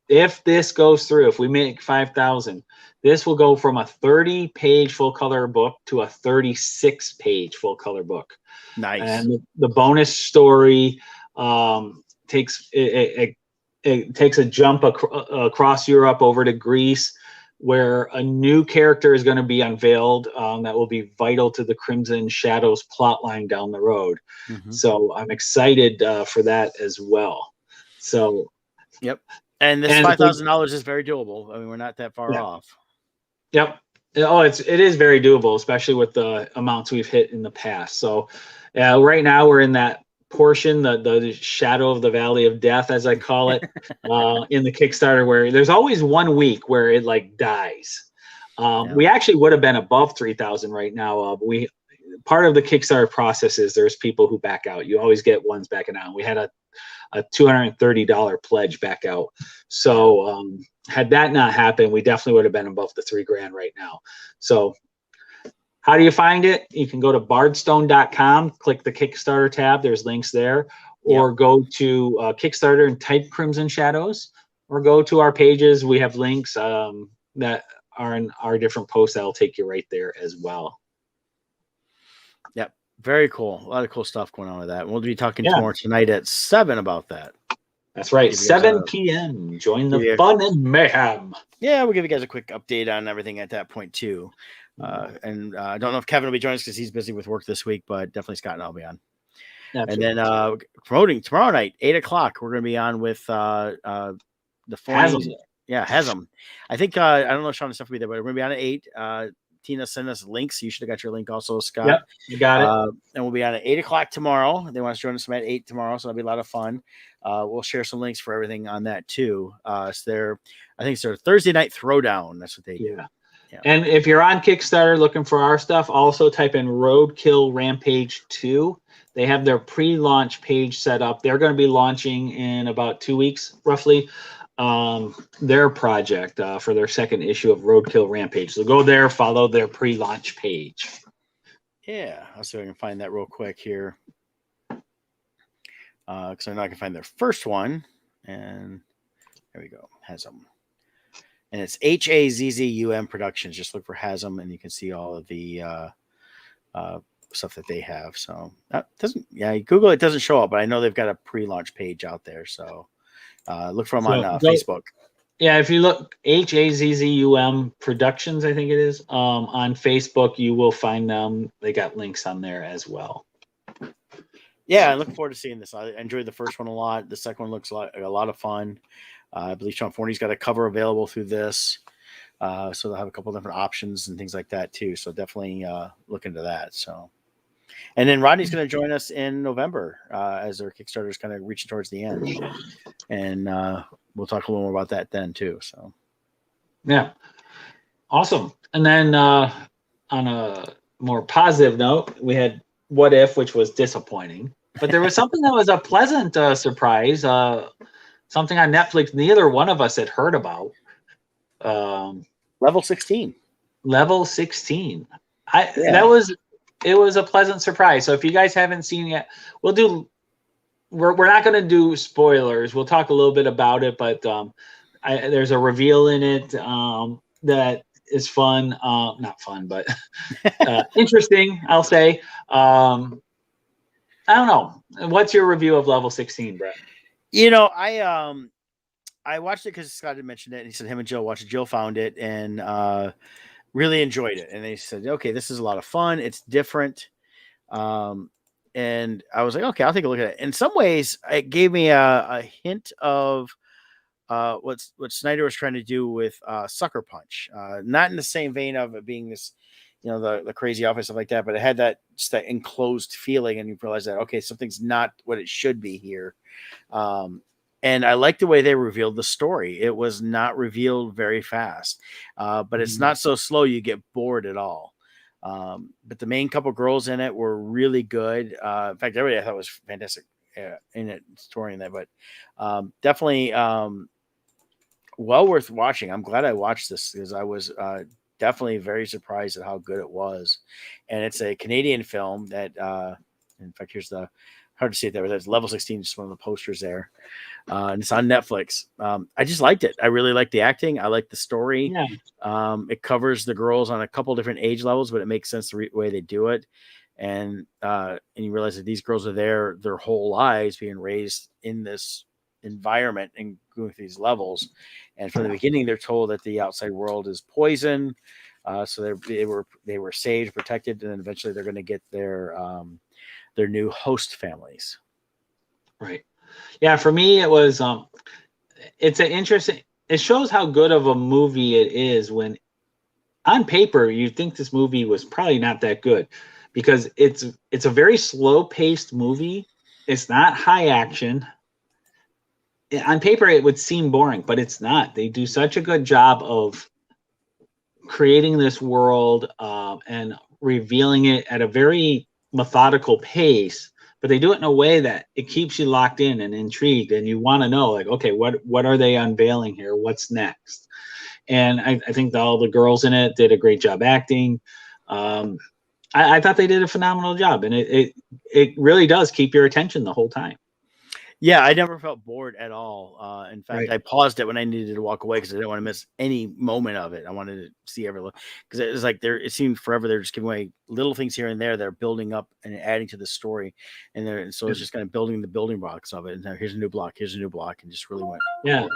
if this goes through, if we make 5,000, this will go from a 30-page full color book to a 36-page full color book. Nice. And the bonus story takes a jump across Europe over to Greece, where a new character is going to be unveiled that will be vital to the Crimson Shadows plotline down the road. So I'm excited for that as well. So, yep. And this $5,000 is very doable. I mean, we're not that far off. Yep. Oh, it is very doable, especially with the amounts we've hit in the past. So, right now we're in that portion, the shadow of the valley of death, as I call it, in the Kickstarter, where there's always 1 week where it like dies. We actually would have been above 3,000 right now. Part of the Kickstarter process is there's people who back out. You always get ones backing out. We had a $230 pledge back out. So had that not happened, we definitely would have been above the $3,000 right now. So how do you find it? You can go to bardstone.com, click the Kickstarter tab. There's links there. Or go to Kickstarter and type Crimson Shadows. Or go to our pages. We have links that are in our different posts that'll take you right there as well. Yep. Very cool. A lot of cool stuff going on with that. We'll be talking tomorrow tonight at 7 about that. That's right. 7 p.m. Join the fun and mayhem. Yeah, we'll give you guys a quick update on everything at that point too. And I don't know if Kevin will be joining us because he's busy with work this week, but definitely Scott and I'll be on. Absolutely. And then promoting tomorrow night, 8:00, we're going to be on with the phone. Hasm. I think I don't know if Sean and stuff will be there, but we're going to be on at 8. Tina sent us links. You should have got your link also, Scott. Yep, you got it. And we'll be on at 8:00 tomorrow. They want us to join us at 8 tomorrow, so that'll be a lot of fun. We'll share some links for everything on that too. I think it's their Thursday night throwdown. That's what they do. Yeah. And if you're on Kickstarter looking for our stuff, also type in Roadkill Rampage 2. They have their pre-launch page set up. They're going to be launching in about 2 weeks, roughly, their project for their second issue of Roadkill Rampage. So go there, follow their pre-launch page. Yeah, I'll see if I can find that real quick here. Because I know I can find their first one. And there we go. Hasm. And it's HAZZUM Productions. Just look for Hasm and you can see all of the stuff that they have. So that doesn't, Google it, doesn't show up, but I know they've got a pre-launch page out there. So look for them on Facebook. Yeah, if you look HAZZUM Productions, I think it is, on Facebook, you will find them. They got links on there as well. Yeah, I look forward to seeing this. I enjoyed the first one a lot. The second one looks like a lot of fun. I believe Sean Forney's got a cover available through this. So they'll have a couple different options and things like that too. So definitely look into that. So, and then Rodney's going to join us in November as our Kickstarter is kind of reaching towards the end, and we'll talk a little more about that then too. So, Yeah, awesome. And then on a more positive note, we had What If, which was disappointing, but there was something that was a pleasant surprise. Something on Netflix neither one of us had heard about. Level 16. Level 16. Yeah. It was a pleasant surprise. So if you guys haven't seen it, we're not going to do spoilers. We'll talk a little bit about it, but there's a reveal in it that is fun. Not fun, but interesting, I'll say. I don't know. What's your review of Level 16, Brett? I watched it because Scott had mentioned it, and he said him and Joe watched it. Joe found it and really enjoyed it, and they said, "Okay, this is a lot of fun. It's different." And I was like, "Okay, I'll take a look at it." In some ways, it gave me a hint of what Snyder was trying to do with Sucker Punch. Not in the same vein of it being this, the crazy office stuff like that, but it had that just that enclosed feeling, and you realize that okay, something's not what it should be here. And I like the way they revealed the story. It was not revealed very fast, but it's not so slow you get bored at all. But the main couple girls in it were really good. In fact, everybody I thought was fantastic in it, story in that. But definitely well worth watching. I'm glad I watched this because I was definitely very surprised at how good it was. And it's a Canadian film that, in fact, here's the hard to see it there, but that's Level 16, just one of the posters there. And it's on Netflix. I just liked it. I really liked the acting. I liked the story. Yeah. It covers the girls on a couple different age levels, but it makes sense the way they do it. And you realize that these girls are there their whole lives being raised in this environment and going through these levels. And from the beginning, they're told that the outside world is poison. So they were saved, protected, and then eventually they're going to get their new host families. Right. Yeah, for me it was it's an interesting, it shows how good of a movie it is when on paper you think this movie was probably not that good because it's a very slow paced movie. It's not high action. On paper it would seem boring, but it's not. They do such a good job of creating this world and revealing it at a very methodical pace, but they do it in a way that it keeps you locked in and intrigued, and you want to know, like, okay, what are they unveiling here? What's next? And I think all the girls in it did a great job acting. I thought they did a phenomenal job, and it really does keep your attention the whole time. Yeah, I never felt bored at all. In fact, Right. I paused it when I needed to walk away because I didn't want to miss any moment of it. I wanted to see every look because it was like it seemed forever. They're just giving away little things here and there. They're building up and adding to the story, and so it's just kind of building the building blocks of it. And now here's a new block, and just really went. Yeah.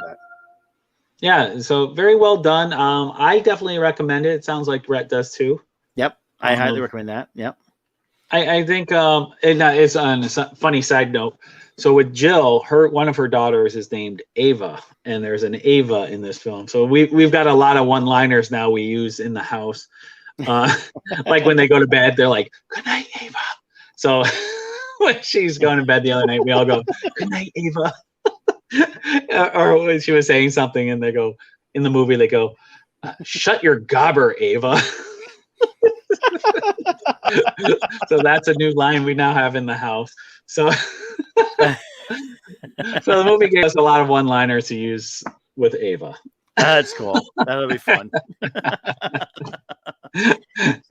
Yeah. So very well done. I definitely recommend it. It sounds like Brett does too. Yep, I highly recommend that. Yep. I think it's on a funny side note. So with Jill, one of her daughters is named Ava, and there's an Ava in this film. So we've got a lot of one-liners now we use in the house. Like when they go to bed, they're like, "Good night, Ava." So when she's going to bed the other night, we all go, "Good night, Ava." Or when she was saying something, and they go in the movie, they go, "Shut your gobber, Ava." So that's a new line we now have in the house. So the movie gave us a lot of one-liners to use with Ava. That's cool. That'll be fun.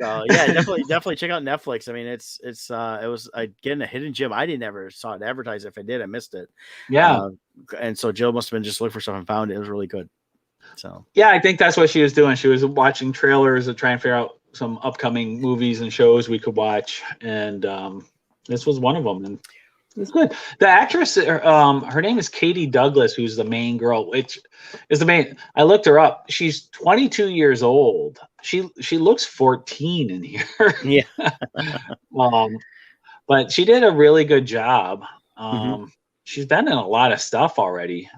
So yeah, definitely check out Netflix. I mean, it was again a hidden gem. I never saw it advertised. If I did, I missed it. Yeah. And so Jill must have been just looking for stuff and found it. It was really good. So yeah, I think that's what she was doing. She was watching trailers to try and figure out some upcoming movies and shows we could watch, and this was one of them. And it's good. The actress, her name is Katie Douglas, who's the main girl, which is the main. I looked her up. She's 22 years old. She looks 14 in here. Yeah. But she did a really good job. She's been in a lot of stuff already.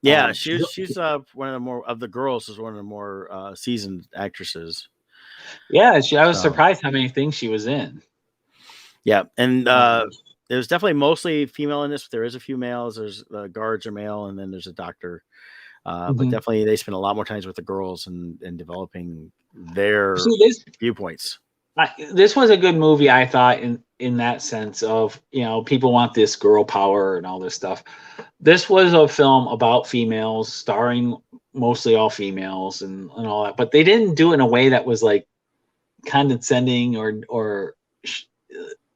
Yeah, she's one of the more of the girls is one of the more seasoned actresses. Yeah, I was So surprised how many things she was in. yeah, and Um, there's definitely mostly female in this. But there is a few males. There's guards are male, and then there's a doctor. But mhm. definitely they spend a lot more times with the girls and developing their See, viewpoints. this was a good movie, I thought, in that sense of, people want this girl power and all this stuff. This was a film about females, starring mostly all females and all that, but they didn't do it in a way that was like condescending or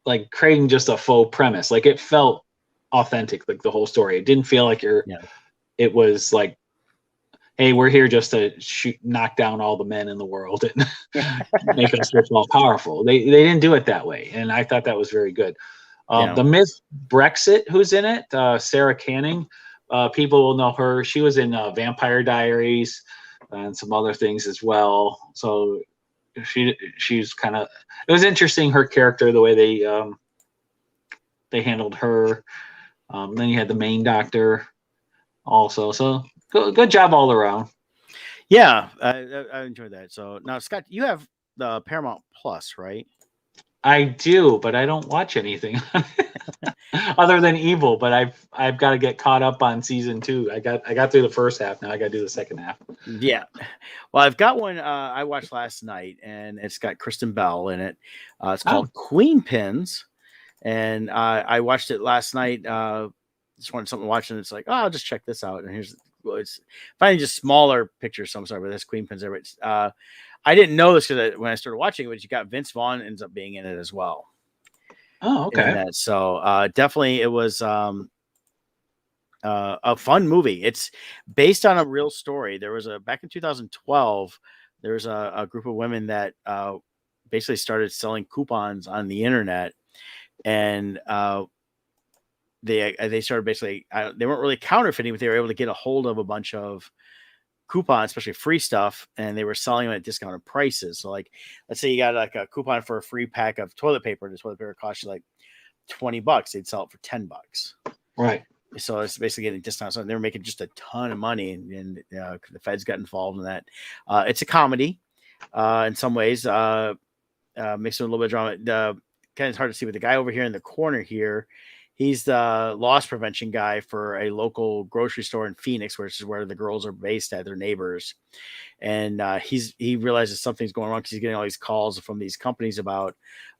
like creating just a faux premise. Like it felt authentic, like the whole story. It didn't feel like Yeah, it was like, hey, we're here just to knock down all the men in the world and make us look all powerful. They didn't do it that way, and I thought that was very good. yeah, The Myth Brexit, who's in it? Sarah Canning. People will know her. She was in Vampire Diaries and some other things as well. So she's kind of. It was interesting, her character, the way they handled her. Then you had the main doctor also. So good job all around. yeah. I enjoyed that. So now, Scott, you have the Paramount Plus, right? I do, but I don't watch anything other than Evil. But I've got to get caught up on season 2. I got through the first half. Now I got to do the second half. Yeah. Well, I've got one I watched last night, and it's got Kristen Bell in it. It's Oh, called Queen Pins, and I watched it last night. Just wanted something to watch, and it's like, oh, I'll just check this out. And here's it's finding just smaller pictures. So I'm sorry, but this Queen Pins there. But I didn't know this because when I started watching it, but you got Vince Vaughn ends up being in it as well. In okay. that, so definitely it was a fun movie. It's based on a real story. There was back in 2012. There was a group of women that basically started selling coupons on the internet, and they started basically they weren't really counterfeiting, but they were able to get a hold of a bunch of coupons, especially free stuff, and they were selling them at discounted prices. So, like, let's say you got like a coupon for a free pack of toilet paper, and the toilet paper costs you like $20. They'd sell it for $10. Right. So it's basically getting discounts. So they were making just a ton of money, and the feds got involved in that. It's a comedy in some ways, mixed with a little bit of drama. Kind of hard to see, but the guy over here in the corner here, he's the loss prevention guy for a local grocery store in Phoenix, which is where the girls are based at, their neighbors. And he realizes something's going wrong because he's getting all these calls from these companies about,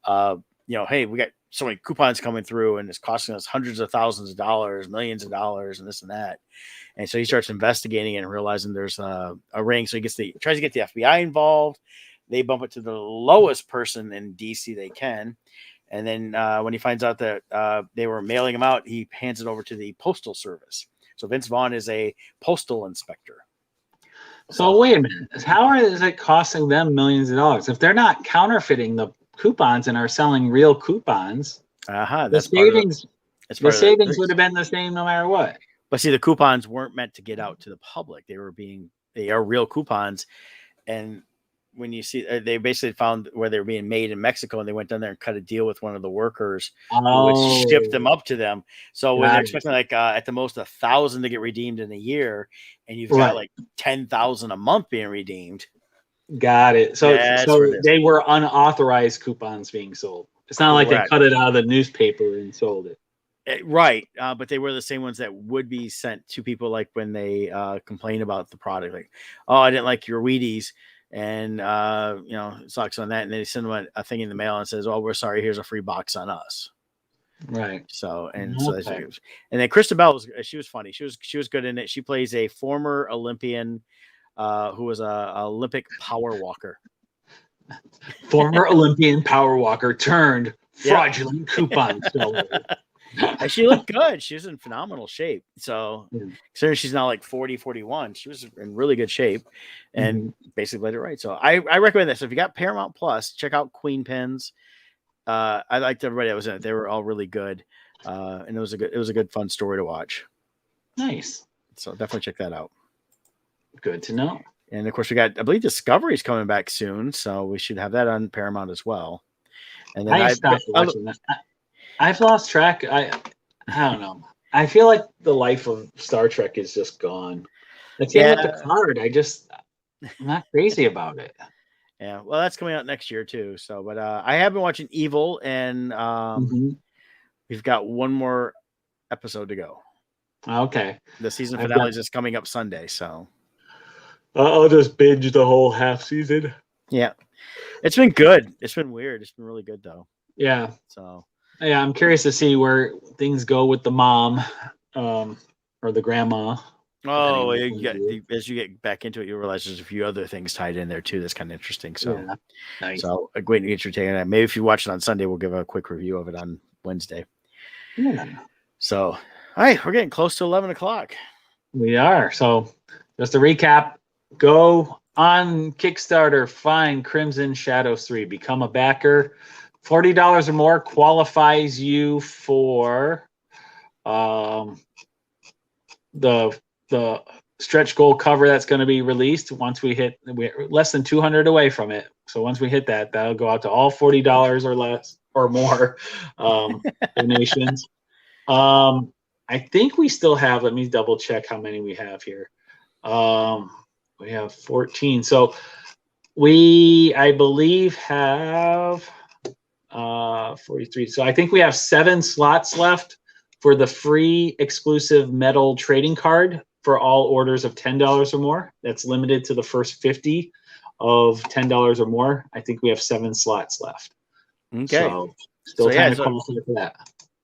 hey, we got so many coupons coming through and it's costing us hundreds of thousands of dollars, millions of dollars, and this and that. And so he starts investigating and realizing there's a ring. So he tries to get the FBI involved. They bump it to the lowest person in DC they can. And then when he finds out that they were mailing him out, he hands it over to the Postal Service. So Vince Vaughn is a postal inspector. So wait a minute. How is it costing them millions of dollars if they're not counterfeiting the coupons and are selling real coupons? The savings would have been the same no matter what. But see, the coupons weren't meant to get out to the public. They are real coupons. And when you see, they basically found where they were being made in Mexico, and they went down there and cut a deal with one of the workers who would ship them up to them. So when they're expecting like at the most 1,000 to get redeemed in a year, and you've got like 10,000 a month being redeemed. Got it. So they were unauthorized coupons being sold. It's not like they cut it out of the newspaper and sold it. Right. But they were the same ones that would be sent to people like when they complain about the product, like, oh, I didn't like your Wheaties. And, it sucks on that. And they send them a thing in the mail and says, oh, we're sorry. Here's a free box on us. Right. So, and then Kristen Bell she was funny. She was good in it. She plays a former Olympian who was a Olympic power walker. Former Olympian power walker turned fraudulent coupon seller. And she looked good. She was in phenomenal shape. So considering she's now like 40, 41, she was in really good shape and basically played it right. So I recommend this. So if you got Paramount Plus, check out Queen Pins. I liked everybody that was in it. They were all really good. And it was a good fun story to watch. Nice. So definitely check that out. Good to know. And of course we got, I believe Discovery's coming back soon. So we should have that on Paramount as well. And then I stopped watching that. I've lost track. I don't know. I feel like the life of Star Trek is just gone. The same with the Yeah, card. I'm not crazy about it. yeah. Well, that's coming out next year too. So, but I have been watching Evil, and Hmm. we've got one more episode to go. Okay. The season I've finale got. is just coming up Sunday. So, I'll just binge the whole half season. yeah, it's been good. It's been weird. It's been really good though. Yeah. So, Yeah. I'm curious to see where things go with the mom, um, or the grandma, depending on oh, which one you do. as you get back into it, you realize there's a few other things tied in there too. That's kind of interesting. So, Yeah. Nice. waiting to get your take on that. Maybe if you watch it on Sunday, we'll give a quick review of it on Wednesday. Yeah. So, all right, we're getting close to 11 o'clock. We are. So, just to recap, go on Kickstarter, find Crimson Shadows 3, become a backer. $40 or more qualifies you for the stretch goal cover that's going to be released once we're less than 200 away from it. So once we hit that, that'll go out to all $40 or less or more donations. I think we still have, let me double check how many we have here. We have 14. So I believe, have 43. So I think we have 7 slots left for the free exclusive metal trading card for all orders of $10 or more. That's limited to the first 50 of $10 or more. I think we have 7 slots left. Okay. So still So, time to qualify for that.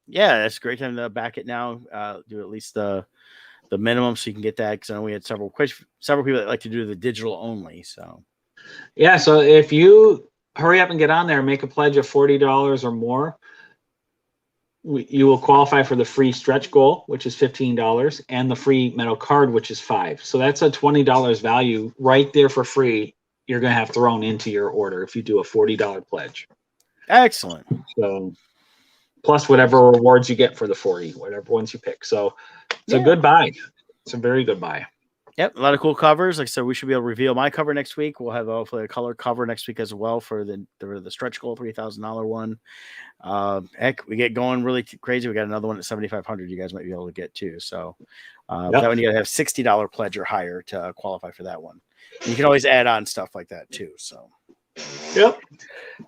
yeah, that's a great time to back it now. Do at least the minimum so you can get that, because I know we had several people that like to do the digital only. So, Yeah, so if you hurry up and get on there and make a pledge of $40 or more, you will qualify for the free stretch goal, which is $15, and the free metal card, which is $5. So that's a $20 value right there for free. You're going to have thrown into your order if you do a $40 pledge. excellent. So plus whatever rewards you get for the 40, whatever ones you pick. So it's a good buy. It's a very good buy. Yep, a lot of cool covers. Like I said, we should be able to reveal my cover next week. We'll have hopefully a color cover next week as well for the stretch goal $3,000 one. Heck, we get going really crazy. We got another one at 7,500. You guys might be able to get too. So that one you got to have $60 pledge or higher to qualify for that one. And you can always add on stuff like that too. So. Yep.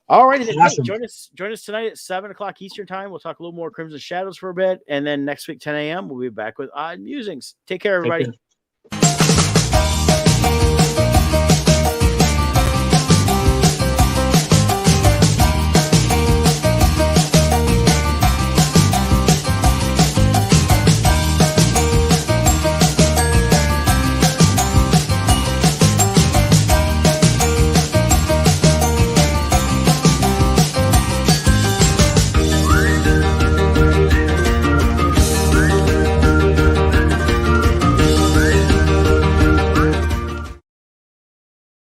All righty. Awesome. Hey, join us tonight at 7 o'clock Eastern time. We'll talk a little more Crimson Shadows for a bit. And then next week, 10 a.m., we'll be back with Odd Musings. Take care, everybody.